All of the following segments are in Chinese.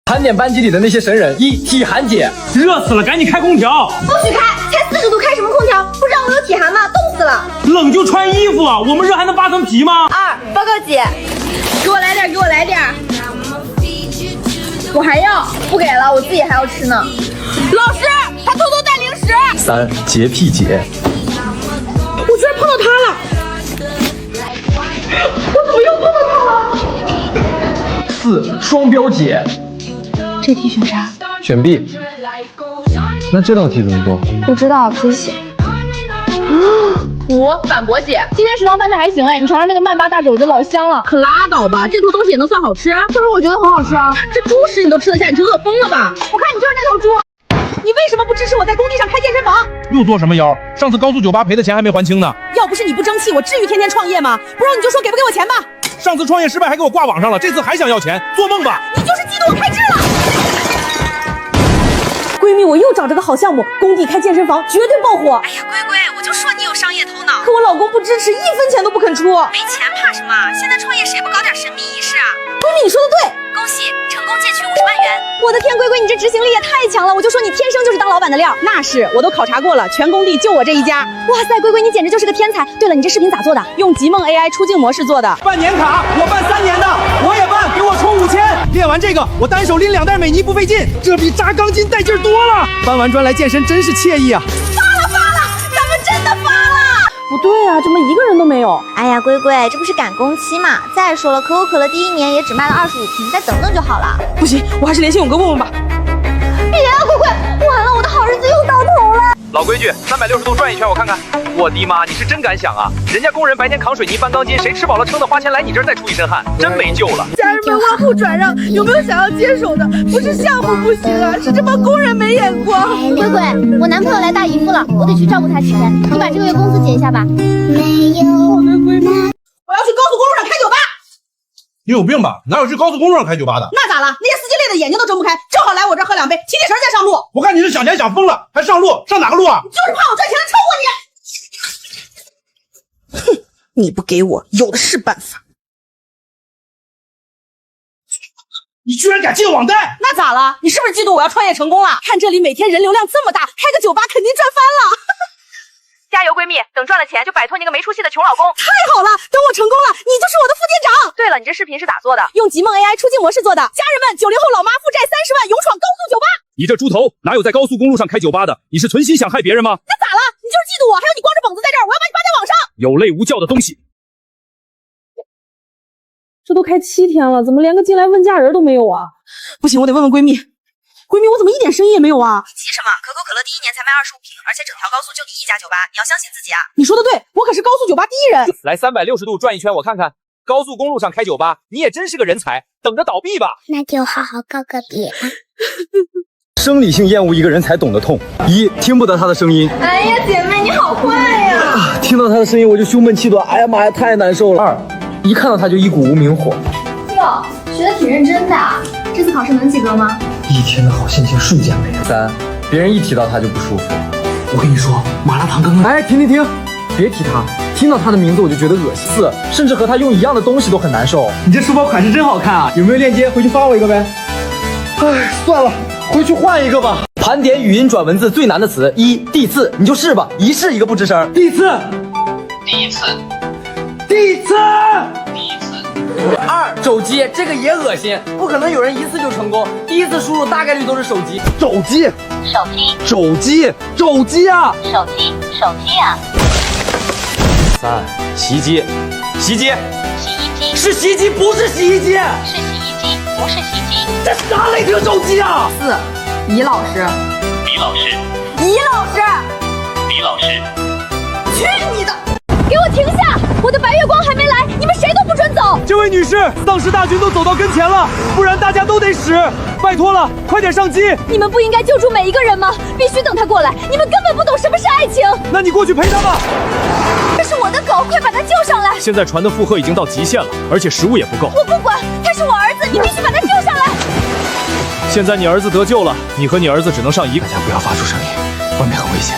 盘点班级里的那些神人：一、体寒姐，热死了，赶紧开空调。不许开，才40度，开什么空调？不知道我有体寒吗？冻死了。冷就穿衣服啊，我们热还能扒层皮吗？2，报告姐，给我来点，给我来点。我还要，不给了，我自己还要吃呢。老师，他偷偷带零食。3、洁癖姐，我居然碰到他了。我怎么又碰到他了4、双标姐，这题选啥？选 B。那这道题怎么做？不知道，自己写。5，反驳姐，今天食堂饭菜还行哎，你尝尝那个曼巴大肘子，老香了。可拉倒吧，这坨东西也能算好吃？可是我觉得很好吃啊，这猪食你都吃得下，你是饿疯了吧？我看你就是那头猪。你为什么不支持我在工地上开健身房？又做什么妖？上次高速酒吧赔的钱还没还清呢。要不是你不争气，我至于天天创业吗？不然你就说给不给我钱吧。上次创业失败还给我挂网上了，这次还想要钱，做梦吧！你就是嫉妒我开智了。闺蜜，我又找着个好项目，工地开健身房，绝对爆火。哎呀，乖乖，我就说你有商业头脑。可我老公不支持，1分钱都不肯出。没钱怕什么？现在创业谁不搞点神秘仪式啊？闺蜜，你说的对。恭喜成功借取50万元。我的天，龟龟，你这执行力也太强了！我就说你天生就是当老板的料。那是，我都考察过了，全工地就我这一家。哇塞，龟龟你简直就是个天才。对了，你这视频咋做的？用极梦 AI 出镜模式做的。办年卡，我办3年的，我也办，给我充5000。练完这个，我单手拎2袋美妮不费劲，这比扎钢筋带劲多了。搬完砖来健身真是惬意啊！发了，咱们真的发了！不对啊，怎么一个人都没有？哎呀，龟龟，这不是赶工期嘛？再说了，可口可乐第1年也只卖了25瓶，再等等就好了。不行，我还是联系勇哥问问吧。别啊，龟龟，完了，我的好日子又到头了。老规矩，360度转一圈，我看看。我的妈，你是真敢想啊！人家工人白天扛水泥搬钢筋，谁吃饱了撑的花钱来你这儿再出一身汗，真没救了。家人们挖户转让，有没有想要接手的？不是项目不行啊，是这帮工人没眼光。龟龟，我男朋友来大姨夫了，我得去照顾他几天，你把这个月工资结一下吧。没有。我的闺蜜，我要去高速公路上开酒吧。你有病吧？哪有去高速公路上开酒吧的？那咋了？那些司机累得眼睛都睁不开，正好来我这儿喝2杯，提提神再上路。我看你是想钱想疯了，还上路？上哪个路啊？就是怕我赚钱能超过你。哼，你不给我，有的是办法。你居然敢借网贷？那咋了？你是不是嫉妒我要创业成功了？看这里每天人流量这么大，开个酒吧肯定赚翻了。加油，闺蜜，等赚了钱就摆脱那个没出息的穷老公。太好了，等我成功了，你就是我的副店长。对了，你这视频是咋做的？用极梦 AI 出镜模式做的。家人们，90后老妈负债30万，勇闯高速酒吧。你这猪头，哪有在高速公路上开酒吧的？你是存心想害别人吗？那咋了？你就是嫉妒我，还有你光着膀子在这儿，我要把你发在网上。有类无教的东西。这都开7天了，怎么连个进来问价人都没有啊？不行，我得问问闺蜜。闺蜜，我怎么一点生意也没有啊？你急什么？可口可乐第1年才卖25瓶，而且整条高速就你一家酒吧，你要相信自己啊！你说的对，我可是高速酒吧第1人。来360度转一圈，我看看。高速公路上开酒吧，你也真是个人才，等着倒闭吧。那就好好告个别。生理性厌恶一个人才懂得痛。1、听不得他的声音。哎呀，姐妹你好坏呀！听到他的声音我就胸闷气短，哎呀妈呀，太难受了。2、一看到他就一股无名火。哟，学得挺认真的啊，这次考试能及格吗？一天的好心情瞬间没了。3、别人一提到他就不舒服。我跟你说，麻辣烫刚刚……哎，停！别提他，听到他的名字我就觉得恶心。4、甚至和他用一样的东西都很难受。你这书包款式真好看啊，有没有链接？回去发我一个呗。哎，算了，回去换一个吧。盘点语音转文字最难的词：1、地次，你就试吧，一试一个不吱声。第一次。2、手机，这个也恶心，不可能有人一次就成功，第一次输入大概率都是手机。手机啊！3、洗衣机，是洗衣机，不是洗衣机，这啥雷霆手机啊4、尹老师。去你的！给我停下！我的白月光还没来，你们谁都不准走！这位女士，丧尸大军都走到跟前了，不然大家都得死。拜托了，快点上机！你们不应该救助每一个人吗？必须等他过来！你们根本不懂什么是爱情。那你过去陪他吧。这是我的狗，快把它救上来！现在船的负荷已经到极限了，而且食物也不够。我不管，他是我儿子，你必须把他救上来！现在你儿子得救了，你和你儿子只能上一个。大家不要发出声音，外面很危险。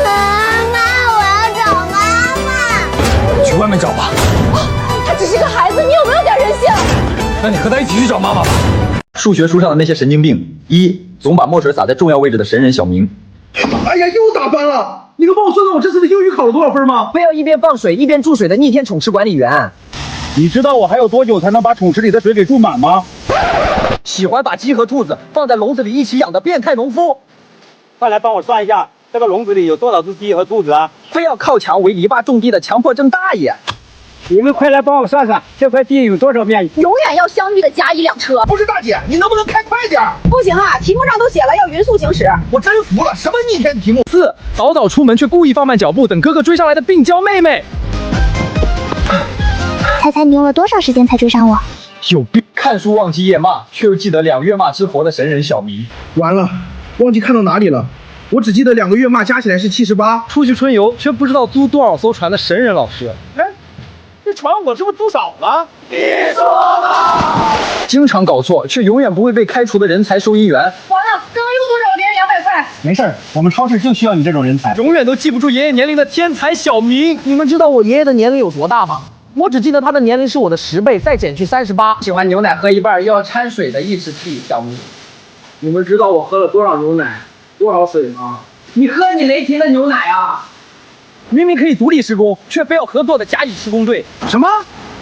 妈，我要找妈妈。去外面找吧。他只是个孩子，你有没有点人性？那你和他一起去找妈妈吧。数学书上的那些神经病：一，总把墨水洒在重要位置的神人小明；哎呀，又打翻了！你能帮我算算我这次的英语考了多少分吗？不要一边放水一边注水的逆天宠池管理员。你知道我还有多久才能把宠池里的水给注满吗？喜欢把鸡和兔子放在笼子里一起养的变态农夫，快来帮我算一下，这个笼子里有多少只鸡和兔子啊？非要靠墙围篱笆种地的强迫症大爷。你们快来帮我算算，这块地有多少面？永远要相遇的甲乙两车。不是大姐，你能不能开快点？不行啊，题目上都写了要匀速行驶。我真服了，什么逆天题目4，早早出门却故意放慢脚步，等哥哥追上来的病娇妹妹。猜猜你用了多少时间才追上我？有病！看书忘记夜骂，却又记得2个月骂之活的神人小明。完了，忘记看到哪里了。我只记得2个月骂加起来是78。出去春游却不知道租多少艘船的神人老师。哎，这船我是不是租少了？你说吧。经常搞错却永远不会被开除的人才收银员。完了，刚刚又多少别人200块。没事儿，我们超市就需要你这种人才。永远都记不住爷爷年龄的天才小明。你们知道我爷爷的年龄有多大吗？我只记得他的年龄是我的10倍，再减去38。喜欢牛奶喝一半又要掺水的意识体小明。你们知道我喝了多少牛奶，多少水吗？你喝你雷霆的牛奶啊！明明可以独立施工，却非要合作的甲乙施工队。什么？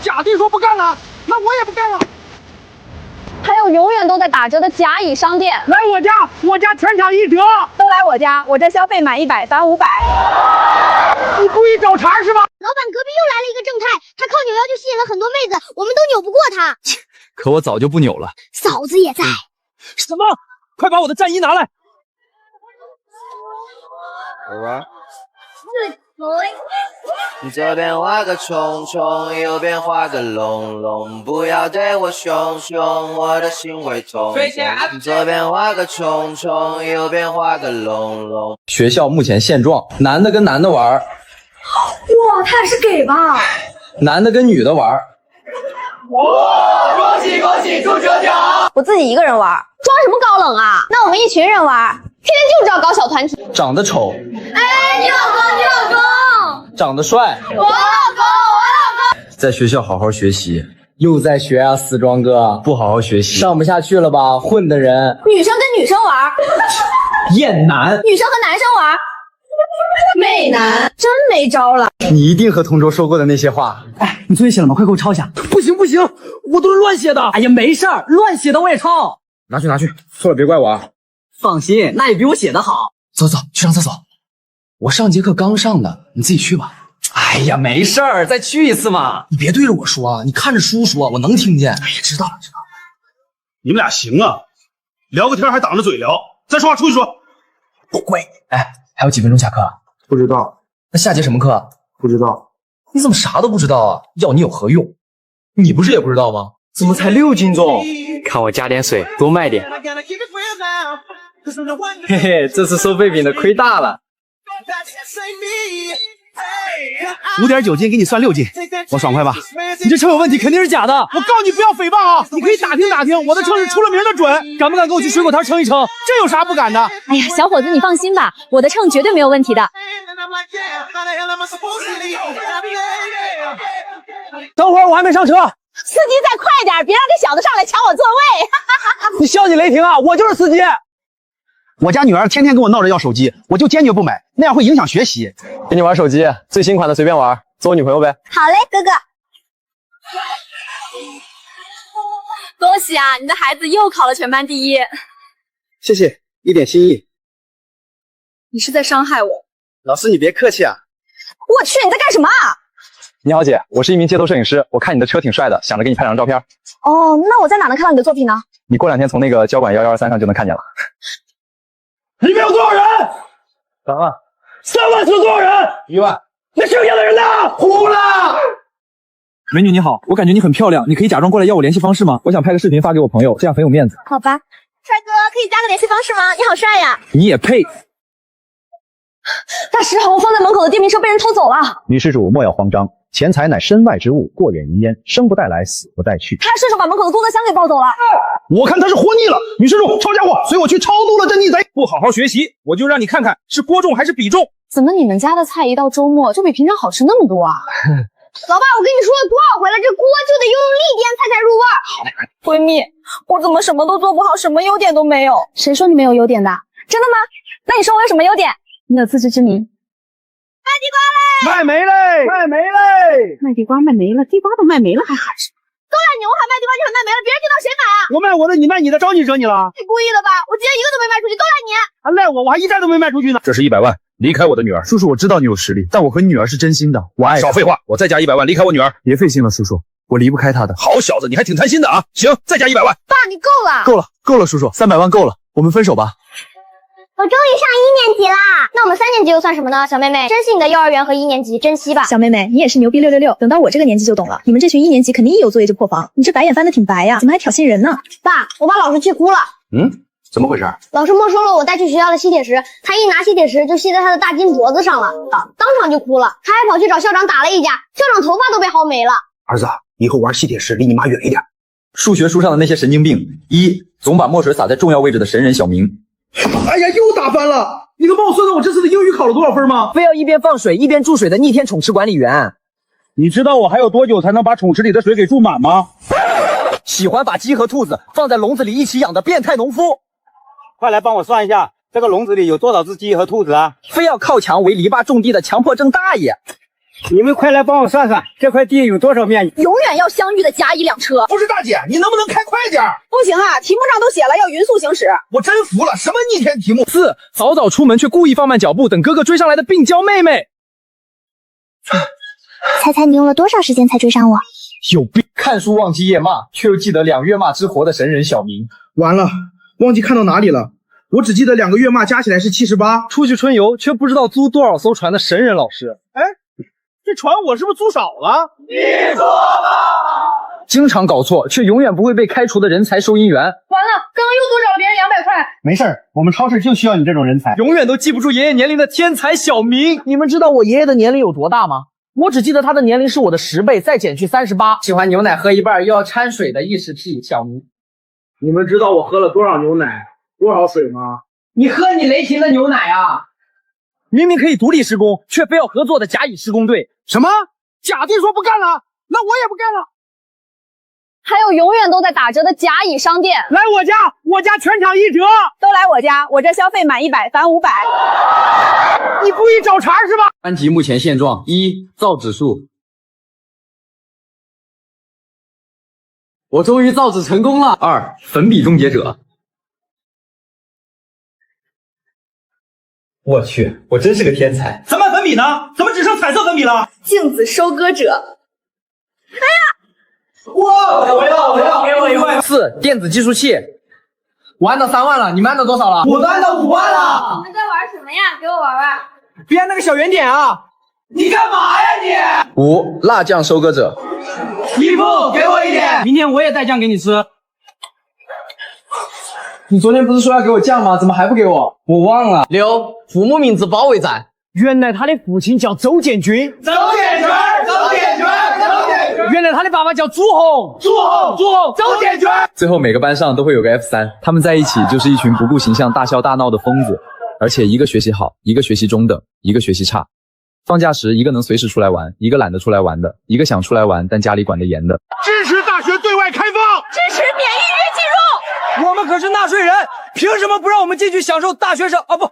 甲弟说不干了，那我也不干了。还有永远都在打折的甲乙商店，来我家全场1折。都来我家，我这消费满100返500。你故意找茬是吧？老板，隔壁又来了一个正太，他靠扭腰就吸引了很多妹子，我们都扭不过他。可我早就不扭了。嫂子也在。什么？快把我的战衣拿来！你这边画个虫虫，右边画个龙龙，不要对我凶凶，我的心会痛。你这边画个虫虫，右边画个龙龙。学校目前现状：男的跟男的玩，哇，他俩是给吧？男的跟女的玩。哇！恭喜中车奖！我自己一个人玩，装什么高冷啊？那我们一群人玩，天天就知道搞小团体。长得丑，哎，你老公，长得帅，我老公。在学校好好学习。又在学啊，死庄哥，不好好学习，上不下去了吧？混的人。女生跟女生玩，厌男。女生和男生玩，媚男，真没招了。你一定和同桌说过的那些话。哎，你作业写了吗？快给我抄一下。不行，我都是乱写的。哎呀，没事儿，乱写的我也抄。拿去，错了别怪我啊。放心，那也比我写的好。走，去上厕所。我上节课刚上的，你自己去吧。哎呀，没事儿，再去一次嘛。你别对着我说啊，你看着书说，我能听见。哎呀，知道了。你们俩行啊，聊个天还挡着嘴聊，再说话出去说。乖。哎，还有几分钟下课？不知道。那下节什么课？不知道。你怎么啥都不知道啊？要你有何用？你不是也不知道吗？怎么才6斤重？看我加点水，多卖点。嘿嘿，这次收废品的亏大了。5.9斤给你算6斤，我爽快吧？你这秤有问题，肯定是假的。我告诉你不要诽谤啊！你可以打听，我的秤是出了名的准。敢不敢跟我去水果摊称一称？这有啥不敢的？哎呀，小伙子，你放心吧，我的秤绝对没有问题的。等会儿我还没上车，司机再快点，别让这小子上来抢我座位。你消息雷霆啊！我就是司机。我家女儿天天跟我闹着要手机，我就坚决不买，那样会影响学习。给你玩手机，最新款的随便玩，做我女朋友呗。好嘞，哥哥。恭喜啊，你的孩子又考了全班第1。谢谢，一点心意。你是在伤害我。老师你别客气啊。我去，你在干什么啊？你好姐，我是一名街头摄影师，我看你的车挺帅的，想着给你拍2张照片。哦，那我在哪能看到你的作品呢？你过2天从那个交管1123上就能看见了。里面有多少人3万。3万是多少人？1万。那剩下的人呢？糊了。美女你好，我感觉你很漂亮，你可以假装过来要我联系方式吗？我想拍个视频发给我朋友，这样很有面子。好吧，帅哥，可以加个联系方式吗？你好帅呀！你也配？大师，我放在门口的电瓶车被人偷走了。女施主莫要慌张，钱财乃身外之物，过眼云烟，生不带来，死不带去。他还顺手把门口的工作箱给抱走了。我看他是活腻了。女施主，抄家伙，随我去超度了这逆贼！不好好学习，我就让你看看是播种还是比重。怎么你们家的菜一到周末就比平常好吃那么多啊？老爸，我跟你说了多少回了，这锅就得用力颠才入味儿。闺蜜，我怎么什么都做不好，什么优点都没有？谁说你没有优点的？真的吗？那你说我有什么优点？你有自知之明。卖地瓜嘞！卖没嘞！卖没嘞！卖地瓜卖没了，地瓜都卖没了还喊什么？都赖你，我喊卖地瓜，你喊卖没了，别人听到谁买啊？我卖我的，你卖你的，招你惹你了？你故意的吧？我今天一个都没卖出去，都赖你！还赖我，我还一袋都没卖出去呢。这是100万，离开我的女儿。叔叔，我知道你有实力，但我和你女儿是真心的，我爱她。少废话，我再加100万，离开我女儿。别费心了，叔叔，我离不开她的。好小子，你还挺贪心的啊！行，再加100万。爸，你够了！够了，叔叔，300万够了，我们分手吧。我终于上1年级啦！那我们3年级又算什么呢？小妹妹，珍惜你的幼儿园和1年级，珍惜吧。小妹妹，你也是牛逼666，等到我这个年纪就懂了。你们这群1年级肯定一有作业就破防，你这白眼翻得挺白呀，怎么还挑衅人呢？爸，我把老师气哭了。怎么回事？老师没收了我带去学校的吸铁石，他一拿吸铁石就吸在他的大金镯子上了，当场就哭了。他还跑去找校长打了一架，校长头发都被薅没了。儿子，以后玩吸铁石离你妈远一点。数学书上的那些神经病，总把墨水洒在重要位置的神人小明。哎呀，又打翻了！你能帮我算算我这次的英语考了多少分吗？非要一边放水一边注水的逆天宠池管理员。你知道我还有多久才能把宠池里的水给注满吗？喜欢把鸡和兔子放在笼子里一起养的变态农夫，快来帮我算一下，这个笼子里有多少只鸡和兔子啊？非要靠墙围篱笆种地的强迫症大爷。你们快来帮我算算，这块地有多少面积？永远要相遇的甲乙两车。不是大姐，你能不能开快点？不行啊，题目上都写了要匀速行驶。我真服了，什么逆天题目？4，早早出门却故意放慢脚步，等哥哥追上来的病娇妹妹。猜猜你用了多少时间才追上我？有病！看书忘记夜骂，却又记得2月骂之活的神人小明。完了，忘记看到哪里了。我只记得2个月骂加起来是78。出去春游却不知道租多少艘船的神人老师。哎，这船我是不是租少了？你错了！经常搞错却永远不会被开除的人才收银员。完了，刚刚又多找了别人200块。没事儿，我们超市就需要你这种人才。永远都记不住爷爷年龄的天才小明。你们知道我爷爷的年龄有多大吗？我只记得他的年龄是我的10倍，再减去38。喜欢牛奶喝一半又要掺水的异食癖小明。你们知道我喝了多少牛奶，多少水吗？你喝你雷霆的牛奶啊！明明可以独立施工，却非要合作的甲乙施工队。什么？甲队说不干了，那我也不干了。还有永远都在打折的甲乙商店，来我家全场1折，都来我家，我这消费满100返500。你故意找茬是吧？班级目前现状：1，造纸术。我终于造纸成功了。2，粉笔终结者。我去，我真是个天才。咱们粉笔呢？怎么只剩彩色粉笔了？镜子收割者。哎呀！我要，给我一块。 4，电子计数器。我按到3万了，你们按到多少了？我都按到5万了。你们在玩什么呀？给我玩玩。别按那个小圆点啊！你干嘛呀你？5，辣酱收割者。衣服给我一点，明天我也带酱给你吃。你昨天不是说要给我酱吗？怎么还不给我？我忘了。6，父母名字保卫战。原来他的父亲叫周建军。周建军。原来他的爸爸叫朱红。周建军。最后每个班上都会有个 F3，他们在一起就是一群不顾形象大笑大闹的疯子，而且一个学习好，一个学习中等，一个学习差。放假时，一个能随时出来玩，一个懒得出来玩的，一个想出来玩但家里管得严的。支持大学对外开放，支持免预约进入。我们可是纳税人，凭什么不让我们进去享受大学生活？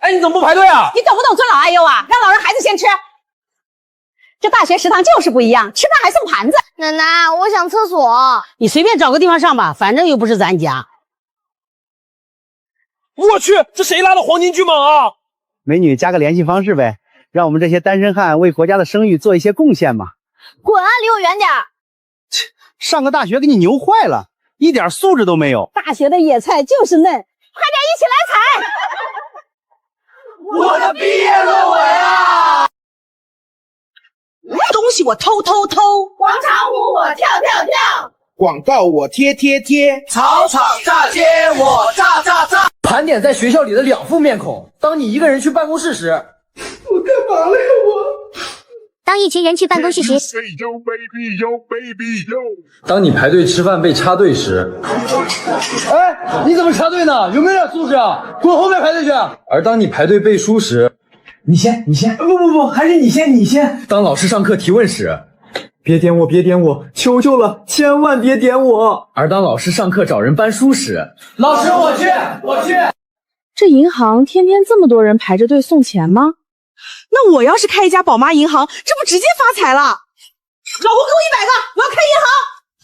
哎，你怎么不排队啊？你懂不懂尊老爱幼啊？让老人孩子先吃。这大学食堂就是不一样，吃饭还送盘子。奶奶，我想厕所。你随便找个地方上吧，反正又不是咱家。我去，这谁拉的黄金巨蟒啊？美女，加个联系方式呗，让我们这些单身汉为国家的生育做一些贡献嘛。滚啊，离我远点！上个大学给你牛坏了，一点素质都没有。大学的野菜就是嫩，快点一起来采！我的毕业论文啊！东西我偷，广场舞我跳，广告我贴，草场炸街我炸。盘点在学校里的2副面孔。当你一个人去办公室时，我干嘛了呀我？当一群人去办公室时，当你排队吃饭被插队时，哎，你怎么插队呢？有没有点素质啊？滚后面排队去！而当你排队背书时，你先，不，还是你先。当老师上课提问时，别点我，求求了，千万别点我。而当老师上课找人搬书时，老师我去。这银行天天这么多人排着队送钱吗？那我要是开一家宝妈银行，这不直接发财了？老公给我100个，我要开银行。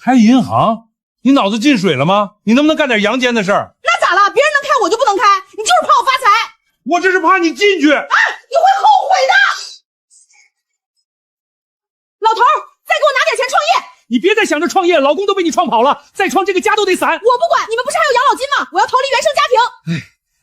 开银行？你脑子进水了吗？你能不能干点阳间的事儿？那咋了？别人能开我就不能开？你就是怕我发财？我这是怕你进去。啊，你会后悔的。老头，再给我拿点钱创业。你别再想着创业，老公都被你创跑了，再创这个家都得散。我不管，你们不是还有养老金吗？我要逃离原生家庭。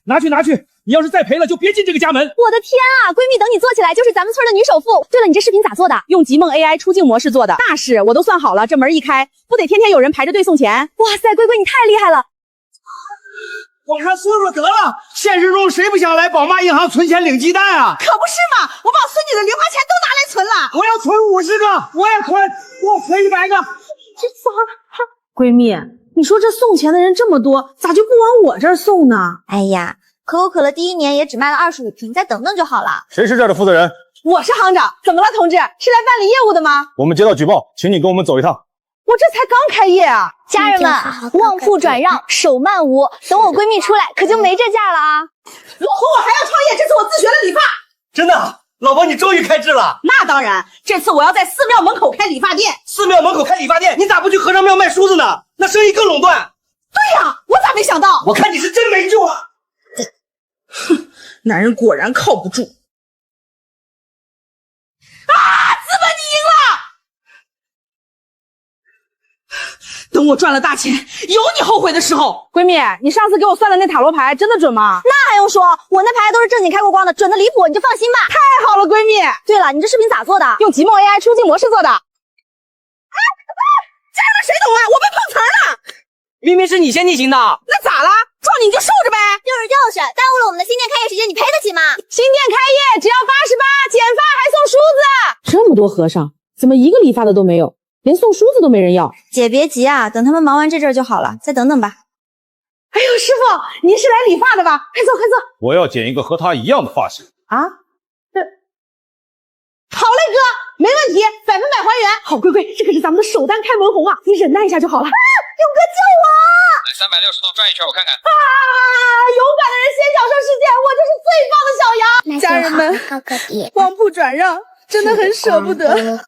拿去，你要是再赔了，就别进这个家门。我的天啊，闺蜜等你做起来就是咱们村的女首富。对了，你这视频咋做的？用极梦 AI 出镜模式做的。那是，我都算好了，这门一开，不得天天有人排着队送钱？哇塞，龟龟你太厉害了。网上说说得了，现实中谁不想来宝妈银行存钱领鸡蛋啊？可不是嘛，我把我孙女的零花钱都拿来存了。我要存50个，我也存，给我存100个。这咋了？闺蜜，你说这送钱的人这么多，咋就不往我这儿送呢？哎呀，可口可乐第1年也只卖了25瓶，再等等就好了。谁是这儿的负责人？我是行长。怎么了，同志？是来办理业务的吗？我们接到举报，请你跟我们走一趟。我这才刚开业啊！家人们，旺铺转让，手慢无，等我闺蜜出来，可就没这价了啊！我还要创业，这次我自学了理发。真的，老婆你终于开智了。那当然，这次我要在寺庙门口开理发店。寺庙门口开理发店，你咋不去和尚庙卖梳子呢？那生意更垄断。对呀，我咋没想到？我看你是真没救啊！哼，男人果然靠不住。啊！资本你赢了！等我赚了大钱，有你后悔的时候。闺蜜，你上次给我算的那塔罗牌真的准吗？那还用说，我那牌都是正经开过光的，准的离谱，你就放心吧。太好了，闺蜜。对了，你这视频咋做的？用极梦 AI 出镜模式做的。家人们谁懂啊？我被碰瓷了。明明是你先逆行的。那咋了？撞你就受着呗。就是，耽误了我们的新店开业时间，你赔得起吗？新店开业只要88，剪发还送梳子。这么多和尚，怎么一个理发的都没有？连送梳子都没人要。姐别急啊，等他们忙完这阵儿就好了，再等等吧。哎呦，师傅，您是来理发的吧？快坐。我要剪一个和他一样的发型。啊？好嘞，哥，没问题，100%还原。好，龟龟，这可是咱们的首单开门红啊，你忍耐一下就好了。啊，勇哥救我！来360度转一圈，我看看。啊，勇敢的人先享受世界，我就是最棒的小羊。家人们，旺铺转让，真的很舍不得。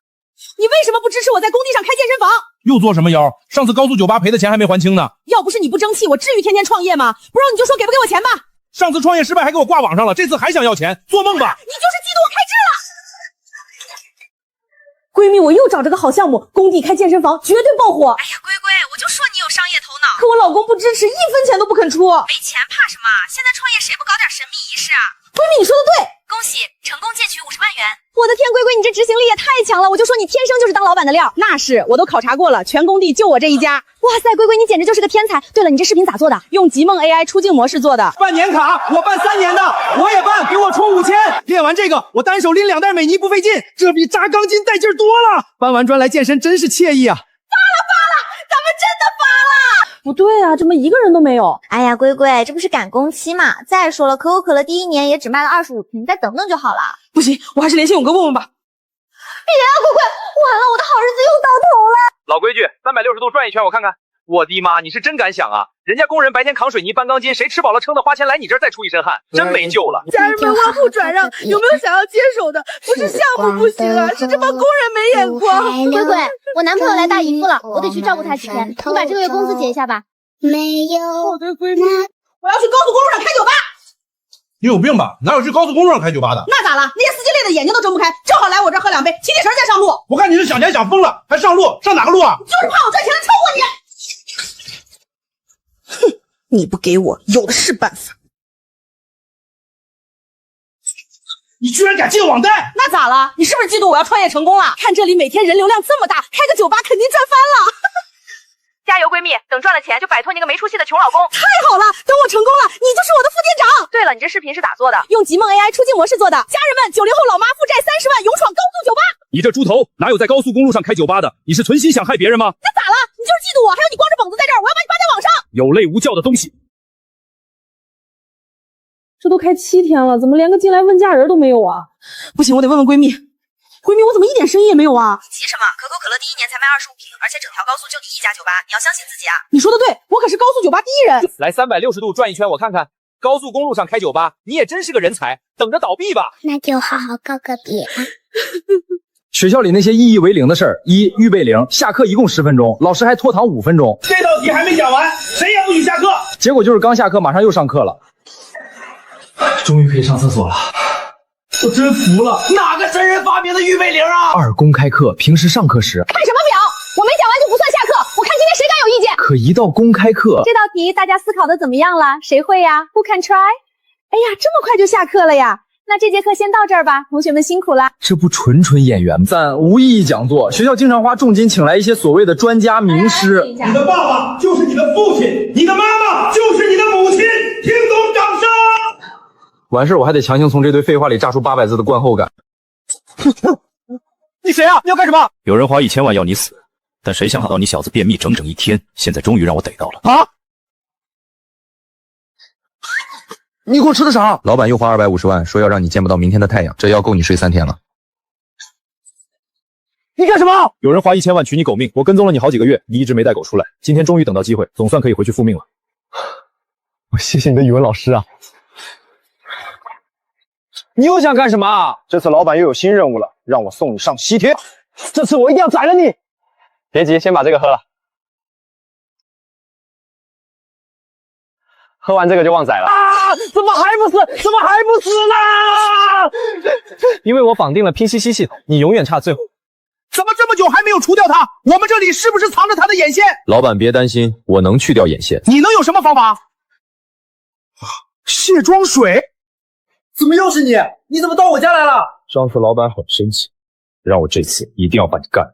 你为什么不支持我在工地上开健身房？又做什么妖？上次高速酒吧赔的钱还没还清呢。要不是你不争气，我至于天天创业吗？不然你就说给不给我钱吧。上次创业失败还给我挂网上了，这次还想要钱，做梦吧！你就是嫉妒我开智了。闺蜜，我又找着个好项目，工地开健身房绝对爆火。哎呀，龟龟，我就说你有商业头脑。可我老公不支持，1分钱都不肯出。没钱怕什么？现在创业谁不搞点神秘仪式啊？闺蜜，你说的对。恭喜成功建取50万元。我的天，龟龟，你这执行力也太强了！我就说你天生就是当老板的料。那是，我都考察过了，全工地就我这一家。哇塞，龟龟，你简直就是个天才。对了，你这视频咋做的？用极梦 AI 出镜模式做的。办年卡，我办3年的，我也办，给我充5000。练完这个，我单手拎2袋美泥不费劲，这比扎钢筋带劲多了。搬完砖来健身真是惬意啊！发了，咱们真的发了！不对啊，怎么一个人都没有？哎呀，龟龟，这不是赶工期嘛？再说了，可口可乐第1年也只卖了25瓶，再等等就好了。不行，我还是联系勇哥问问吧。别啊，龟龟，完了，我的好日子又到头了。老规矩，360度转一圈，我看看。我的妈，你是真敢想啊！人家工人白天扛水泥搬钢筋，谁吃饱了撑的花钱来你这儿再出一身汗，真没救了。家人们，旺铺转让，有没有想要接手的？不是项目不行啊，是这帮工人没眼光。龟龟，我男朋友来大姨夫了，我得去照顾他几天，你把这个月工资结一下吧。没有。好的，闺蜜，我要去高速公路上开酒吧。你有病吧？哪有去高速公路上开酒吧的？那咋了？那些司机累得眼睛都睁不开，正好来我这儿喝2杯，提提神再上路。我看你是想钱想疯了，还上路？上哪个路啊？就是怕我赚钱了超过你。哼，你不给我，有的是办法。你居然敢进网贷？那咋了？你是不是嫉妒我要创业成功了？看这里每天人流量这么大，开个酒吧肯定赚翻了。加油，闺蜜！等赚了钱就摆脱你个没出息的穷老公。太好了，等我成功了，你就是我的副店长。对了，你这视频是咋做的？用极梦 AI 出镜模式做的。家人们，90后老妈负债30万，勇闯高速酒吧。你这猪头，哪有在高速公路上开酒吧的？你是存心想害别人吗？那咋了？你就是嫉妒我，还有你光着膀子在这儿，我要把你扒在网上。有类无教的东西。这都开7天了，怎么连个进来问价人都没有啊？不行，我得问问闺蜜。闺蜜，我怎么一点生意也没有啊？急什么？可口可乐第1年才卖25瓶，而且整条高速就你一家酒吧，你要相信自己啊！你说的对，我可是高速酒吧第1人。来360度转一圈，我看看。高速公路上开酒吧，你也真是个人才，等着倒闭吧。那就好好告个别。学校里那些意义为零的事儿：一、预备铃，下课一共10分钟，老师还拖堂5分钟。这道题还没讲完，谁也不许下课。结果就是刚下课，马上又上课了。终于可以上厕所了，我真服了。哪个神人发明的预备铃啊2、公开课，平时上课时看什么表？我没讲完就不算下课，我看今天谁敢有意见。可一到公开课，这道题大家思考的怎么样了？谁会呀 ？Who can try？ 哎呀，这么快就下课了呀！那这节课先到这儿吧，同学们辛苦啦。这不纯演员吗？赞，无意义讲座，学校经常花重金请来一些所谓的专家名师。你的爸爸就是你的父亲，你的妈妈就是你的母亲，听懂掌声。完事我还得强行从这堆废话里榨出800字的观后感。你谁啊？你要干什么？有人花1000万要你死，但谁想到你小子便秘整整1天，现在终于让我逮到了。啊！你给我吃的啥？老板又花250万，说要让你见不到明天的太阳，这药够你睡3天了。你干什么？有人花1000万取你狗命，我跟踪了你好几个月，你一直没带狗出来，今天终于等到机会，总算可以回去复命了。我谢谢你的语文老师啊！你又想干什么？这次老板又有新任务了，让我送你上西天。这次我一定要宰了你！别急，先把这个喝了。喝完这个就忘宰了。啊！怎么还不死？怎么还不死呢？因为我绑定了拼夕夕系统，你永远差最后。怎么这么久还没有除掉他？我们这里是不是藏着他的眼线？老板别担心，我能去掉眼线。你能有什么方法？卸妆水？怎么又是你？你怎么到我家来了？上次老板很生气，让我这次一定要把你干了。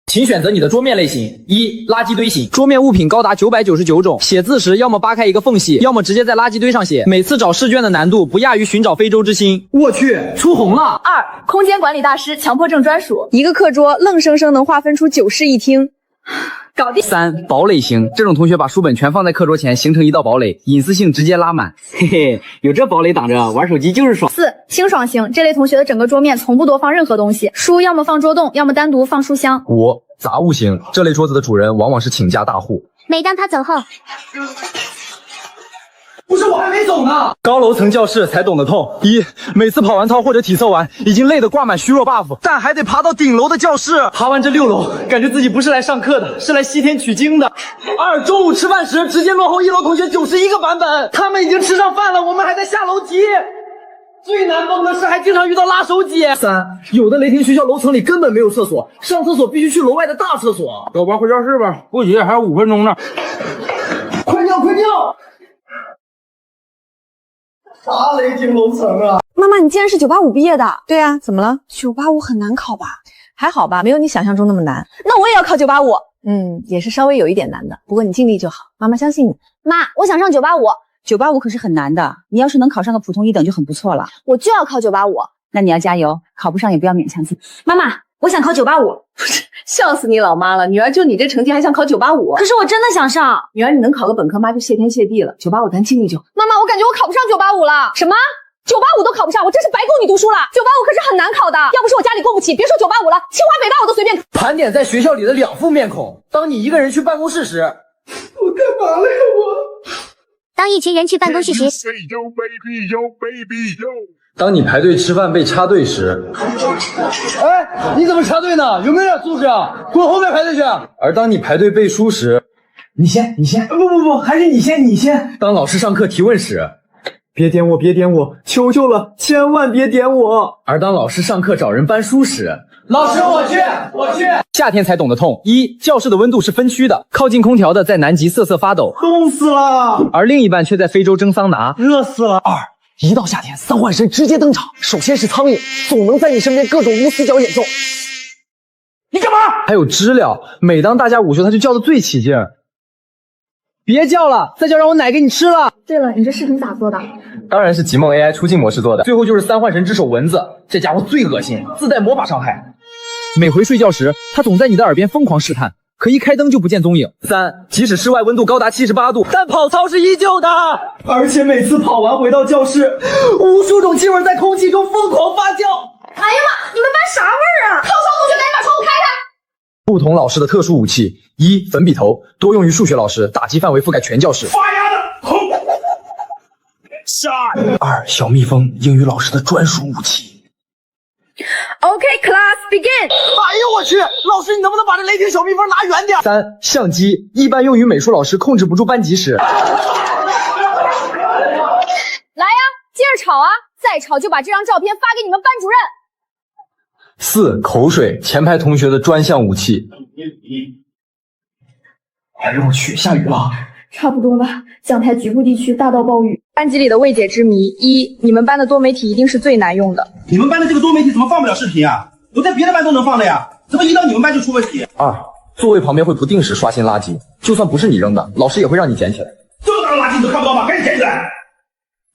请选择你的桌面类型：一、垃圾堆型，桌面物品高达999种，写字时要么扒开一个缝隙，要么直接在垃圾堆上写，每次找试卷的难度不亚于寻找非洲之星。我去，出红了。2、空间管理大师，强迫症专属，一个课桌愣生生能划分出9室一厅。搞定。3、堡垒型，这种同学把书本全放在课桌前，形成一道堡垒，隐私性直接拉满。嘿嘿，有这堡垒挡着，玩手机就是爽。4、清爽型，这类同学的整个桌面从不多放任何东西，书要么放桌洞，要么单独放书箱。5、杂物型，这类桌子的主人往往是倾家大户。每当他走后，不是，我还没走呢。高楼层教室才懂得痛。一、每次跑完操或者体测完，已经累得挂满虚弱 buff， 但还得爬到顶楼的教室。爬完这6楼，感觉自己不是来上课的，是来西天取经的。2、中午吃饭时直接落后1楼同学91个版本，他们已经吃上饭了，我们还在下楼梯。最难崩的是还经常遇到拉手姐。3、有的雷霆学校楼层里根本没有厕所，上厕所必须去楼外的大厕所。走吧，回教室吧，不急，还有5分钟呢。快尿，快尿！啥雷霆楼层啊！妈妈，你竟然是985毕业的？对啊，怎么了？985很难考吧？还好吧，没有你想象中那么难。那我也要考985。也是稍微有一点难的，不过你尽力就好，妈妈相信你。妈，我想上985，985可是很难的，你要是能考上个普通1等就很不错了。我就要考985。那你要加油，考不上也不要勉强自己。妈妈，我想考985。笑死你老妈了，女儿就你这成绩还想考985？可是我真的想上。女儿你能考个本科，妈就谢天谢地了。985咱尽力就好。妈妈，我感觉我考不上985了。什么？985都考不上，我真是白供你读书了。985可是很难考的，要不是我家里供不起，别说985了，清华北大我都随便考。盘点在学校里的2副面孔。当你一个人去办公室时，我干嘛了呀我？当一群人去办公室时，当你排队吃饭被插队时，哎，你怎么插队呢？有没有点素质啊？滚后面排队去。而当你排队背书时，你先，不，还是你先。当老师上课提问时，别点我，求求了，千万别点我。而当老师上课找人搬书时，老师我去。夏天才懂得痛。1、教室的温度是分区的，靠近空调的在南极瑟瑟发抖，冻死了，而另一半却在非洲蒸桑拿，热死了。2、一到夏天，3幻神直接登场。首先是苍蝇，总能在你身边各种无死角演奏。你干嘛？还有知了，每当大家午休，它就叫得最起劲。别叫了，再叫让我奶给你吃了。对了，你这视频咋做的？当然是极梦 AI 出镜模式做的。最后就是3幻神之手蚊子，这家伙最恶心，自带魔法伤害。每回睡觉时，它总在你的耳边疯狂试探。可一开灯就不见踪影。3，即使室外温度高达78度，但跑操是依旧的，而且每次跑完回到教室，无数种气味在空气中疯狂发酵。哎呀妈，你们班啥味儿啊？套窗同学赶紧把窗户开开。不同老师的特殊武器：1、粉笔头，多用于数学老师，打击范围覆盖全教室。发芽的轰2、小蜜蜂，英语老师的专属武器。OK, class begin。哎呦我去，老师你能不能把这雷霆小蜜蜂拿远点？3、相机，一般用于美术老师控制不住班级时。来呀，接着吵啊！再吵就把这张照片发给你们班主任。4、口水，前排同学的专项武器。哎呦我去，下雨了。差不多了，讲台局部地区大到暴雨。班级里的未解之谜：1，你们班的多媒体一定是最难用的。你们班的这个多媒体怎么放不了视频啊？我在别的班都能放的呀，怎么一到你们班就出问题？2，座位旁边会不定时刷新垃圾，就算不是你扔的，老师也会让你捡起来。这么大的垃圾你都看不到吗？赶紧捡起来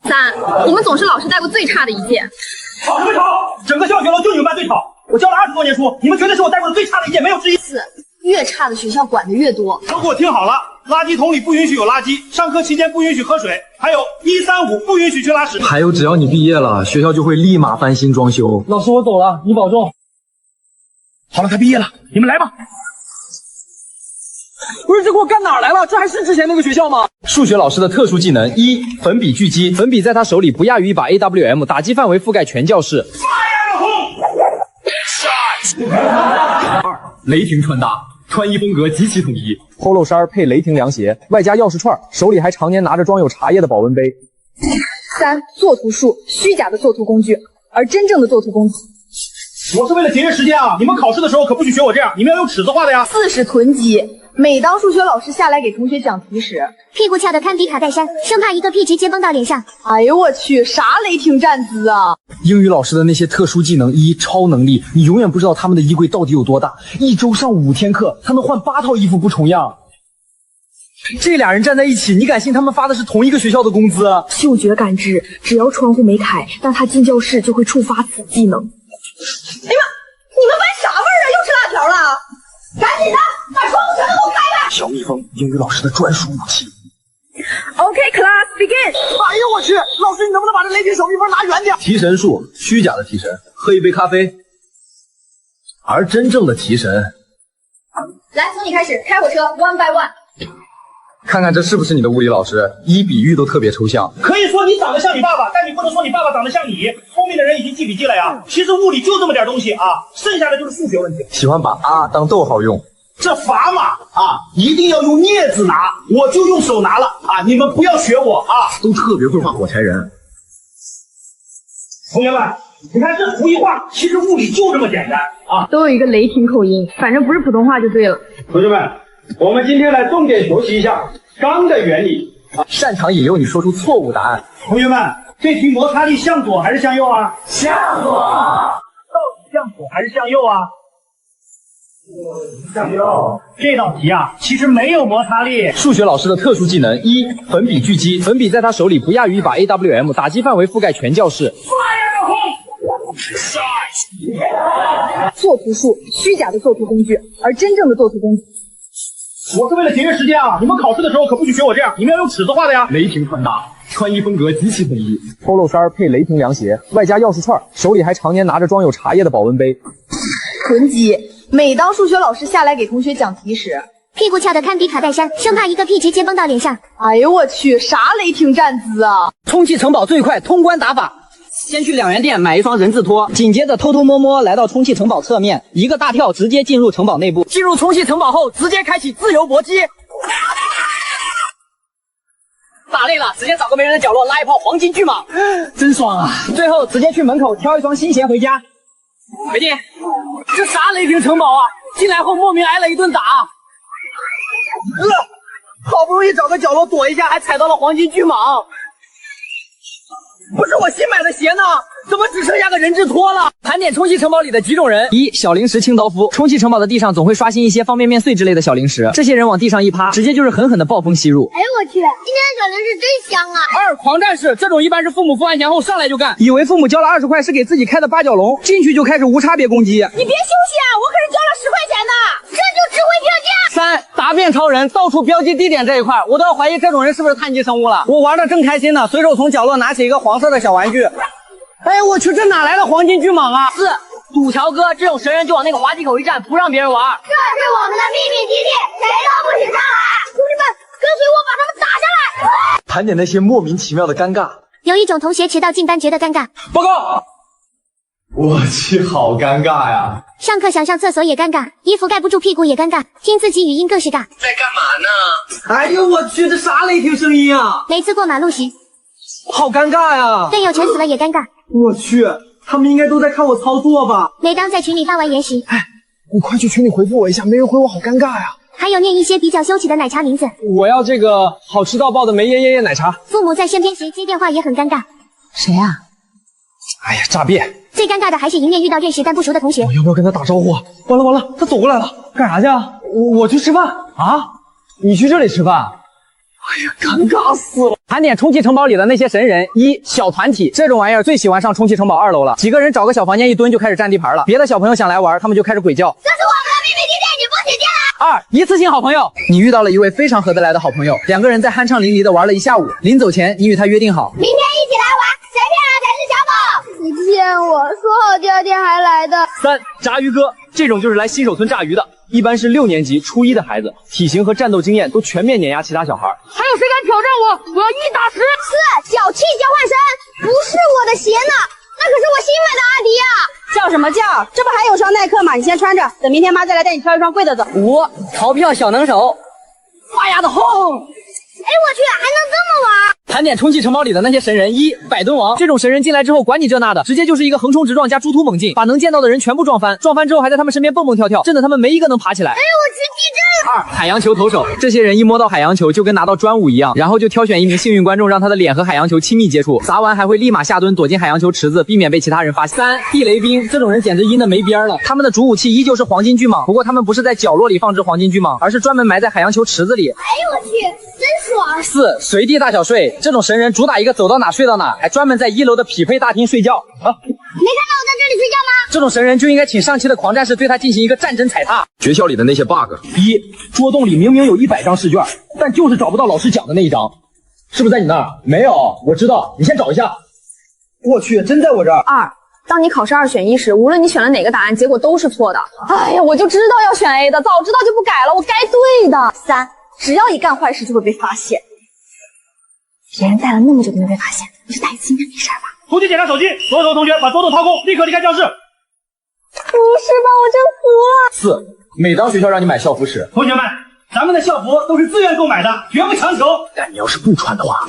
！3，你们总是老师带过最差的一届。吵什么吵？整个教学楼就你们班最吵。我教了20多年书，你们绝对是我带过的最差的一届，没有之一。4，越差的学校管的越多。都给我听好了，垃圾桶里不允许有垃圾，上课期间不允许喝水，还有1、3、5不允许去拉屎。还有，只要你毕业了，学校就会立马翻新装修。老师，我走了，你保重。好了，他毕业了，你们来吧。不是，这给我干哪儿来了？这还是之前那个学校吗？数学老师的特殊技能：1、粉笔狙击，粉笔在他手里不亚于一把 AWM， 打击范围覆盖全教室。2、雷霆穿搭，穿衣风格极其统一，polo 衫配雷霆凉鞋，外加钥匙串，手里还常年拿着装有茶叶的保温杯。3、作图术，虚假的作图工具，而真正的作图工具。我是为了节约时间啊！你们考试的时候可不许学我这样，你们要用尺子画的呀。4是囤积，每当数学老师下来给同学讲题时，屁股翘得堪比卡戴珊，生怕一个屁直接崩到脸上。哎呦我去，啥雷霆站姿啊！英语老师的那些特殊技能：1、超能力，你永远不知道他们的衣柜到底有多大，一周上5天课，他能换8套衣服不重样。这俩人站在一起，你敢信他们发的是同一个学校的工资？嗅觉感知，只要窗户没开，那他进教室就会触发此技能。哎呀妈，你们班啥味儿啊？又吃辣条了！赶紧的，把窗户全都给我开开！小蜜蜂，英语老师的专属武器。OK, class begin。哎呦我去，老师你能不能把这雷霆小蜜蜂拿远点？提神术，虚假的提神，喝一杯咖啡。而真正的提神，来，从你开始，开火车 ，one by one。看看这是不是你的物理老师？1比喻都特别抽象。可以说你长得像你爸爸，但你不能说你爸爸长得像你。聪明的人已经记笔记了呀。其实物理就这么点东西啊，剩下的就是数学问题。喜欢把啊当逗号用，这砝码啊，一定要用镊子拿，我就用手拿了啊！你们不要学我啊！都特别会画火柴人。同学们，你看这图一画，其实物理就这么简单啊！都有一个雷霆口音，反正不是普通话就对了。同学们，我们今天来重点学习一下钢的原理。擅长引诱你说出错误答案。同学们，这题摩擦力向左还是向右啊？向左。到底向左还是向右啊？向右。这道题啊，其实没有摩擦力。数学老师的特殊技能：1、粉笔狙击，粉笔在他手里不亚于一把 AWM， 打击范围覆盖全教室。作图术，虚假的作图工具，而真正的作图工具。我是为了节约时间啊！你们考试的时候可不许学我这样，你们要用尺子画的呀。雷霆穿搭，穿衣风格极其统一，polo 衫配雷霆凉鞋，外加钥匙串，手里还常年拿着装有茶叶的保温杯。囤积，每当数学老师下来给同学讲题时，屁股翘得堪比卡戴珊，生怕一个屁直接崩到脸上。哎呦我去，啥雷霆站姿啊！充气城堡最快通关打法。先去2元店买一双人字拖，紧接着偷偷摸摸来到充气城堡侧面，一个大跳直接进入城堡内部。进入充气城堡后，直接开启自由搏击。打累了，直接找个没人的角落拉一炮黄金巨蟒，真爽啊！最后直接去门口挑一双新鞋回家。回弟，这啥雷霆城堡啊！进来后莫名挨了一顿打。好不容易找个角落躲一下，还踩到了黄金巨蟒。不是我新买的鞋呢，怎么只剩下个人质拖了？盘点充气城堡里的几种人：1、小零食清道夫。充气城堡的地上总会刷新一些方便面碎之类的小零食，这些人往地上一趴，直接就是狠狠的暴风吸入。哎呦我去，今天的小零食真香啊！2、狂战士，这种一般是父母付完钱后上来就干，以为父母交了20块是给自己开的八角笼，进去就开始无差别攻击。你别休息啊，我可是交了10块钱的，这就值回票价。3，答辩超人到处标记地点这一块，我都要怀疑这种人是不是碳基生物了。我玩的正开心呢，随手从角落拿起一个黄色的小玩具。哎，我去，这哪来的黄金巨蟒啊？4，赌条哥这种神人就往那个滑稽口一站，不让别人玩。这是我们的秘密基地，谁都不许上来！兄弟们，跟随我把他们打下来！盘点那些莫名其妙的尴尬。有一种同学迟到进班觉得尴尬。报告。我去，好尴尬呀！上课想上厕所也尴尬，衣服盖不住屁股也尴尬，听自己语音更是尬。在干嘛呢？哎呦我去，这啥雷霆声音啊！每次过马路时，好尴尬呀！队友全死了也尴尬。我去，他们应该都在看我操作吧？每当在群里发完言时，哎，你快去群里回复我一下，没人回我好尴尬呀！还有念一些比较羞耻的奶茶名字。我要这个好吃到爆的梅耶耶耶奶茶。父母在身边时接电话也很尴尬。谁啊？哎呀，诈骗！最尴尬的还是迎面遇到认识但不熟的同学。我要不要跟他打招呼啊？完了完了，他走过来了，干啥去啊？我去吃饭啊！你去这里吃饭？哎呀，尴尬死了！盘点充气城堡里的那些神人。1，小团体，这种玩意儿最喜欢上充气城堡2楼了。几个人找个小房间一蹲就开始占地盘了，别的小朋友想来玩，他们就开始鬼叫。这是我们的秘密基地，你不许进来！2，一次性好朋友，你遇到了一位非常合得来的好朋友，两个人在酣畅淋漓的玩了一下午。临走前，你与他约定好，明天一起来玩，谁骗人才是小宝。你骗我，说好第2天还来的。3，炸鱼哥，这种就是来新手村炸鱼的，一般是6年级、初1的孩子，体型和战斗经验都全面碾压其他小孩。还有谁敢挑战我？我要1打10。4，脚气交换生，不是我的鞋呢，那可是我新买的阿迪啊！叫什么叫？这不还有双耐克吗？你先穿着，等明天妈再来带你挑一双贵的走。5，逃票小能手，发芽的轰！哎，我去，还能这么玩！盘点充气城堡里的那些神人。1，百吨王，这种神人进来之后管你这那的，直接就是一个横冲直撞加猪突猛进，把能见到的人全部撞翻，撞翻之后还在他们身边蹦蹦跳跳，震得他们没一个能爬起来。哎，我去，地震了！ 2，海洋球投手，这些人一摸到海洋球就跟拿到专武一样，然后就挑选一名幸运观众，让他的脸和海洋球亲密接触，砸完还会立马下蹲躲进海洋球池子，避免被其他人发现。3，地雷兵，这种人简直阴的没边了，他们的主武器依旧是黄金巨蟒，不过他们不是在角落里放置黄金巨蟒，而是专门埋在海洋球池子里。哎，我去，真爽！4，随地大小睡，这种神人主打一个走到哪睡到哪，还专门在1楼的匹配大厅睡觉啊！没看到我在这里睡觉吗？这种神人就应该请上期的狂战士对他进行一个战争踩踏。学校里的那些 bug。1，桌洞里明明有100张试卷，但就是找不到老师讲的那一张，是不是在你那儿？没有，我知道，你先找一下。我去，真在我这儿。2，当你考试2选1时，无论你选了哪个答案，结果都是错的。哎呀，我就知道要选 A 的，早知道就不改了，我该对的。3，只要一干坏事就会被发现。别人戴了那么久都没被发现，我就戴一次应该没事吧？突击检查手机，所有同学把桌洞掏空，立刻离开教室。不是吧，我真服了。4，每当学校让你买校服时，同学们，咱们的校服都是自愿购买的，绝不强求。但你要是不穿的话，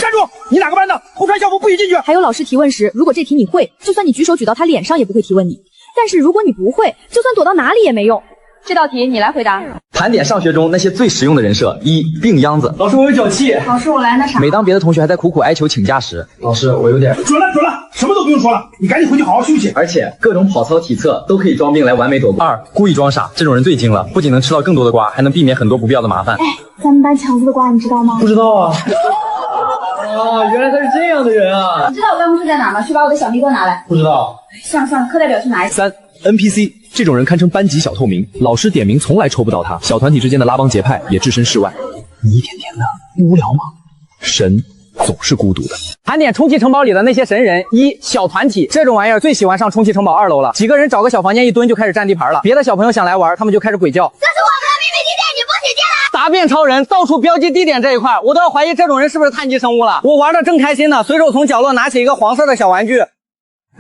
站住！你哪个班的？不穿校服不许进去。还有老师提问时，如果这题你会，就算你举手举到他脸上也不会提问你；但是如果你不会，就算躲到哪里也没用。这道题你来回答。盘点上学中那些最实用的人设。1，病秧子，老师我有脚气。老师我来那啥。每当别的同学还在苦苦哀求请假时，老师我有点准了，什么都不用说了，你赶紧回去好好休息。而且各种跑操体测都可以装病来完美躲过。2，故意装傻，这种人最精了，不仅能吃到更多的瓜，还能避免很多不必要的麻烦。哎，咱们班强子的瓜你知道吗？不知道啊。啊，原来他是这样的人啊！你知道我办公室在哪吗？去把我的小蜜锅拿来。不知道。算了，课代表去拿一下。3， NPC， 这种人堪称班级小透明，老师点名从来抽不到他，小团体之间的拉帮结派也置身事外。你一天天的无聊吗？神总是孤独的。盘点充气城堡里的那些神人。1，小团体，这种玩意儿最喜欢上充气城堡2楼了，几个人找个小房间一蹲就开始占地盘了，别的小朋友想来玩，他们就开始鬼叫。这是我们的秘密基地，你不许进来！答辩超人到处标记地点这一块，我都要怀疑这种人是不是碳基生物了。我玩的正开心呢，随手从角落拿起一个黄色的小玩具。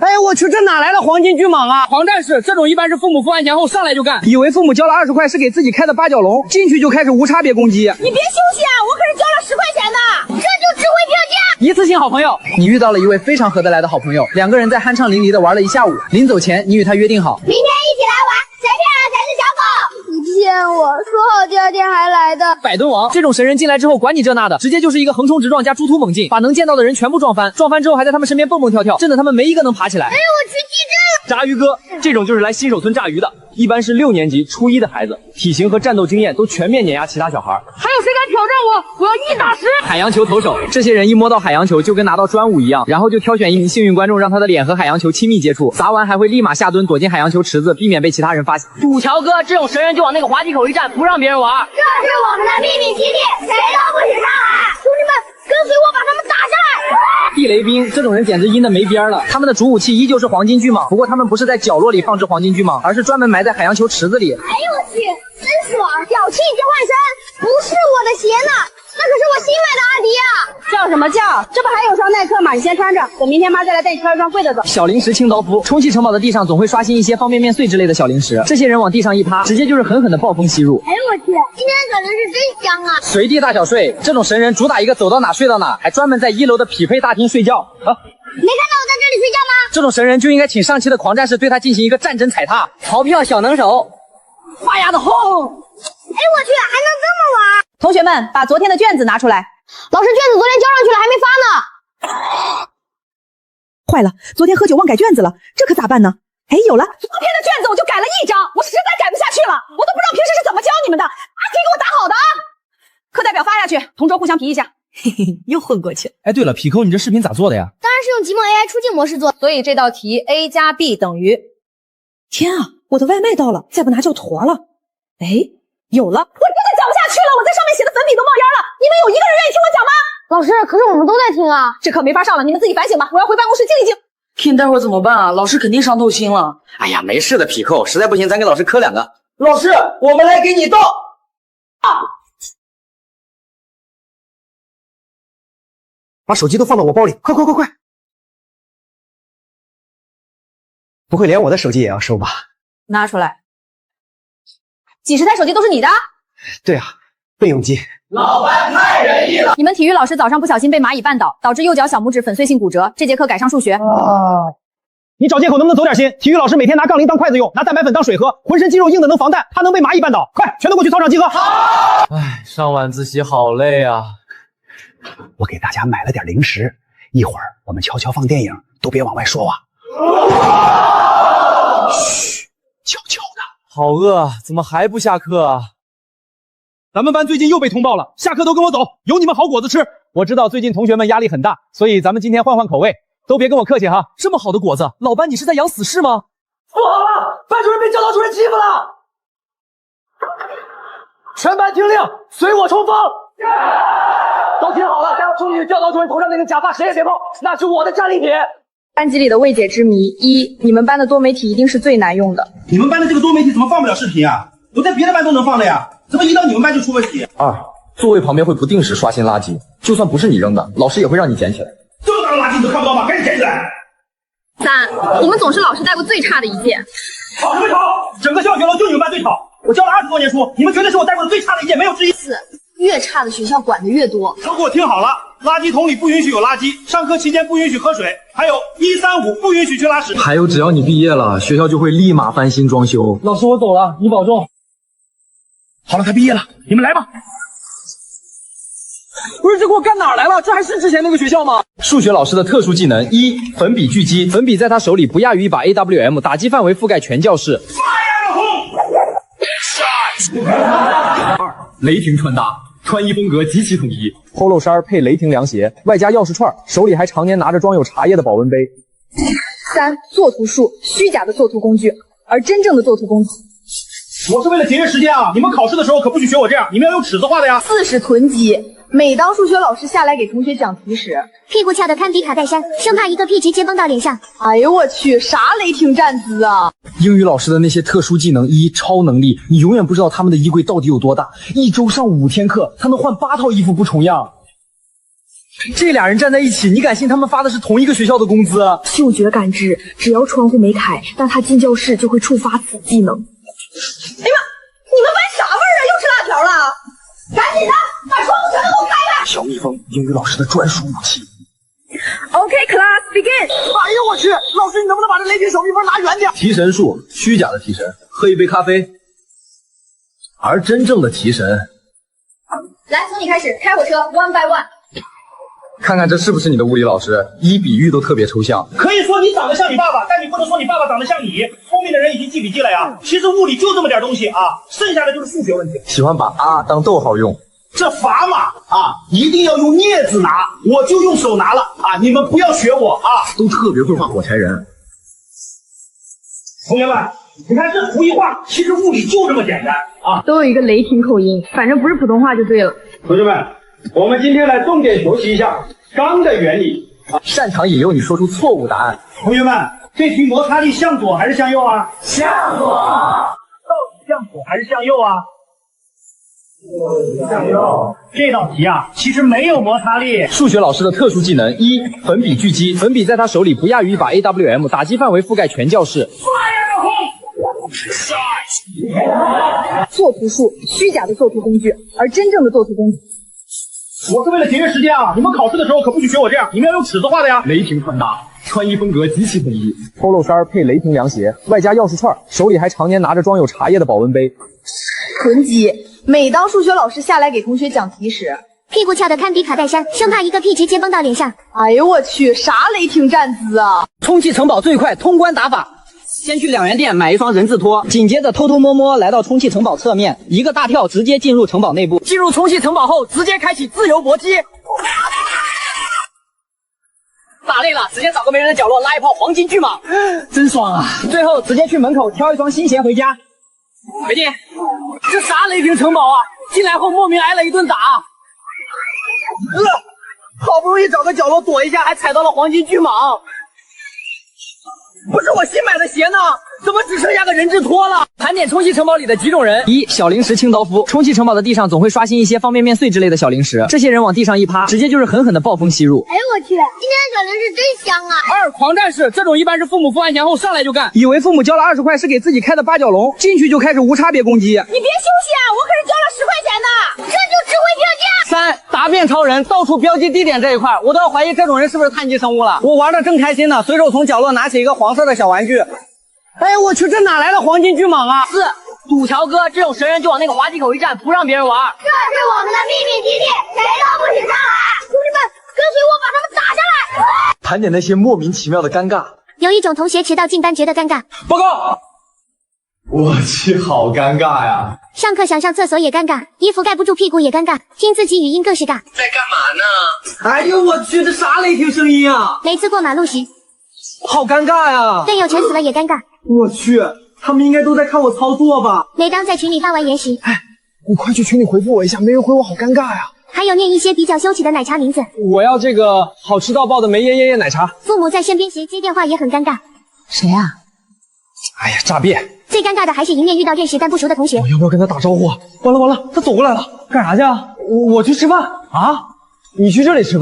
哎，我去，这哪来的黄金巨蟒啊？狂战士这种一般是父母付完钱后上来就干，以为父母交了20块是给自己开的八角笼，进去就开始无差别攻击。你别休息啊，我可是交了10块钱的，这就值回票价。一次性好朋友，你遇到了一位非常合得来的好朋友，两个人在酣畅淋漓的玩了一下午。临走前，你与他约定好，明天一起来玩，谁骗人才是小宝。你骗我，说好第2天还来的。百吨王，这种神人进来之后管你这那的，直接就是一个横冲直撞加猪突猛进，把能见到的人全部撞翻，撞翻之后还在他们身边蹦蹦跳跳，震得他们没一个能爬起来。哎，我去，地震了！炸鱼哥，这种就是来新手村炸鱼的，一般是6年级、初1的孩子，体型和战斗经验都全面碾压其他小孩。还有谁敢挑战我？我要1打10！海洋球投手，这些人一摸到海洋球就跟拿到专武一样，然后就挑选一名幸运观众，让他的脸和海洋球亲密接触，砸完还会立马下蹲躲进海洋球池子，避免被其他人发现。赌乔哥这种神人就往那个滑梯口一站，不让别人玩。这是我们的秘密基地，谁都不许上来！兄弟们，跟随我把他们打下来！地雷兵这种人简直阴的没边了，他们的主武器依旧是黄金巨蟒，不过他们不是在角落里放置黄金巨蟒，而是专门埋在海洋球池子里。哎呦我去，真爽！小气交换生，不是我的鞋呢，那可是我新买的阿迪啊！叫什么叫？这不还有双耐克吗？你先穿着，等明天妈再来带你挑一双贵的走。小零食清道夫，充气城堡的地上总会刷新一些方便面碎之类的小零食，这些人往地上一趴，直接就是狠狠的暴风吸入。哎呦我去，今天的小零食真香啊！随地大小睡，这种神人主打一个走到哪睡到哪，还专门在1楼的匹配大厅睡觉啊！没看到我在这里睡觉吗？这种神人就应该请上期的狂战士对他进行一个战争踩踏。逃票小能手，发芽的轰！哎我去，还能这么玩！同学们，把昨天的卷子拿出来。老师，卷子昨天交上去了，还没发呢。坏了，昨天喝酒忘改卷子了，这可咋办呢？哎，有了，昨天的卷子我就改了1张，我实在改不下去了，我都不知道平时是怎么教你们的，阿可以给我打好的啊！课代表发下去，同桌互相评一下。嘿嘿，又混过去了。哎，对了，匹扣，你这视频咋做的呀？当然是用极梦 AI 出镜模式做，所以这道题 A 加 B 等于……天啊，我的外卖到了，再不拿就坨了。哎，有了，我真的讲不下去了，我在上面写的粉笔都冒烟了，你们有一个人愿意听我讲吗？老师，可是我们都在听啊。这课没法上了，你们自己反省吧，我要回办公室静一静。听待会儿怎么办啊？老师肯定伤透心了。哎呀，没事的，匹扣，实在不行咱给老师磕2个。老师，我们来给你倒。把手机都放到我包里，快快快快！不会连我的手机也要收吧？拿出来。几十台手机都是你的？对啊，备用机。老板太仁义了。你们体育老师早上不小心被蚂蚁绊倒，导致右脚小拇指粉碎性骨折，这节课改上数学。你找借口能不能走点心？体育老师每天拿杠铃当筷子用，拿蛋白粉当水喝，浑身肌肉硬的能防弹，他能被蚂蚁绊倒？快，全都过去操场集合！唉，上晚自习好累啊。我给大家买了点零食，一会儿我们悄悄放电影，都别往外说啊。嘘，悄悄的。好饿啊，怎么还不下课啊？咱们班最近又被通报了，下课都跟我走，有你们好果子吃。我知道最近同学们压力很大，所以咱们今天换换口味，都别跟我客气哈。这么好的果子，老班你是在养死士吗？不好了，班主任被教导主任欺负了！全班听令，随我冲锋！都听好了，待会冲进去教导主任头上那根假发谁也别碰，那是我的战利品。班级里的未解之谜一，你们班的多媒体一定是最难用的。你们班的这个多媒体怎么放不了视频啊？我在别的班都能放的呀，怎么一到你们班就出问题？2，座位旁边会不定时刷新垃圾，就算不是你扔的，老师也会让你捡起来。这么大的垃圾你都看不到吗？赶紧捡起来！3，我们总是老师带过最差的一届。吵什么吵？整个教学楼就你们班最吵。我教了20多年书，你们绝对是我带过的最差的一届，没有之一。4，越差的学校管的越多。都给我听好了，垃圾桶里不允许有垃圾，上课期间不允许喝水，还有1、3、5不允许去拉屎。还有，只要你毕业了，学校就会立马翻新装修。老师，我走了，你保重。好了，他毕业了，你们来吧。不是，这给我干哪儿来了？这还是之前那个学校吗？数学老师的特殊技能1，粉笔狙击，粉笔在他手里不亚于一把 AWM， 打击范围覆盖全教室。2，雷霆穿搭，穿衣风格极其统一，polo 衫配雷霆凉鞋，外加钥匙串，手里还常年拿着装有茶叶的保温杯。3，作图术，虚假的作图工具，而真正的作图工具。我是为了节约时间啊！你们考试的时候可不许学我这样，你们要用尺子画的呀。4是囤积，每当数学老师下来给同学讲题时，屁股翘得堪比卡戴珊，生怕一个屁直接崩到脸上。哎呦我去，啥雷霆站姿啊！英语老师的那些特殊技能1，超能力，你永远不知道他们的衣柜到底有多大，一周上5天课，他能换8套衣服不重样。这俩人站在一起，你敢信他们发的是同一个学校的工资？嗅觉感知，只要窗户没开，当他进教室就会触发此技能。哎呀，你们班啥味儿啊？又吃辣条了！赶紧的，把窗户全都给我开开！小蜜蜂，英语老师的专属武器。OK, class begin。哎呦我去，老师你能不能把这雷霆小蜜蜂拿远点？提神术，虚假的提神，喝一杯咖啡。而真正的提神，来，从你开始，开火车 ，one by one。看看这是不是你的物理老师？一比喻都特别抽象。可以说你长得像你爸爸，但你不能说你爸爸长得像你。聪明的人已经记笔记了呀。其实物理就这么点东西啊，剩下的就是数学问题。喜欢把啊当逗号用。这砝码啊，一定要用镊子拿，我就用手拿了啊！你们不要学我啊！都特别会画火柴人。同学们，你看这图一画，其实物理就这么简单啊！都有一个雷霆口音，反正不是普通话就对了。同学们，我们今天来重点学习一下钢的原理啊！擅长引诱你说出错误答案。同学们，这题摩擦力向左还是向右啊？向左。到底向左还是向右啊？向右。这道题啊，其实没有摩擦力。数学老师的特殊技能：一、粉笔狙击，粉笔在他手里不亚于一把 AWM， 打击范围覆盖全教室。作图术，虚假的作图工具，而真正的作图工具。我是为了节约时间啊！你们考试的时候可不许学我这样，你们要用尺子画的呀。雷霆穿搭，穿衣风格极其统一，polo 衫配雷霆凉鞋，外加钥匙串，手里还常年拿着装有茶叶的保温杯。囤积，每当数学老师下来给同学讲题时，屁股翘得堪比卡戴珊，生怕一个屁直接崩到脸上。哎呦我去，啥雷霆站姿啊！充气城堡最快通关打法。先去2元店买一双人字拖，紧接着偷偷摸摸来到充气城堡侧面，一个大跳直接进入城堡内部。进入充气城堡后，直接开启自由搏击。打累了，直接找个没人的角落拉一炮黄金巨蟒，真爽啊！最后直接去门口挑一双新鞋回家。没进，这啥雷霆城堡啊！进来后莫名挨了一顿打。好不容易找个角落躲一下，还踩到了黄金巨蟒。不是我新买的鞋呢，怎么只剩下个人字拖了？盘点充气城堡里的几种人：一、小零食清道夫。充气城堡的地上总会刷新一些方便面碎之类的小零食，这些人往地上一趴，直接就是狠狠的暴风吸入。哎呦我去，今天的小零食真香啊！二、狂战士，这种一般是父母付完钱后上来就干，以为父母交了20块是给自己开的八角笼，进去就开始无差别攻击。你别休息啊，我可是交了10块钱的，这就值回票价。三、答辩超人，到处标记地点这一块，我都要怀疑这种人是不是碳基生物了。我玩的正开心呢，随手从角落拿起一个黄色的小玩具。哎我去，这哪来的黄金巨蟒啊？四、赌乔哥，这种神人就往那个滑梯口一站，不让别人玩。这是我们的秘密基地，谁都不许上来！兄弟们，跟随我把他们打下来！盘点那些莫名其妙的尴尬。有一种同学迟到进班觉得尴尬。报告。我去，好尴尬呀！上课想上厕所也尴尬，衣服盖不住屁股也尴尬，听自己语音更是尬。在干嘛呢？哎呦我去，这啥雷霆声音啊！每次过马路时，好尴尬呀！队友全死了也尴尬。我去，他们应该都在看我操作吧？每当在群里发完言时，哎，你快去群里回复我一下，没人回我好尴尬呀！还有念一些比较羞耻的奶茶名字。我要这个好吃到爆的梅耶耶奶茶。父母在身边时接电话也很尴尬。谁啊？哎呀，诈骗！最尴尬的还是迎面遇到认识但不熟的同学。我要不要跟他打招呼啊？完了完了，他走过来了，干啥去啊？我去吃饭啊？你去这里吃饭？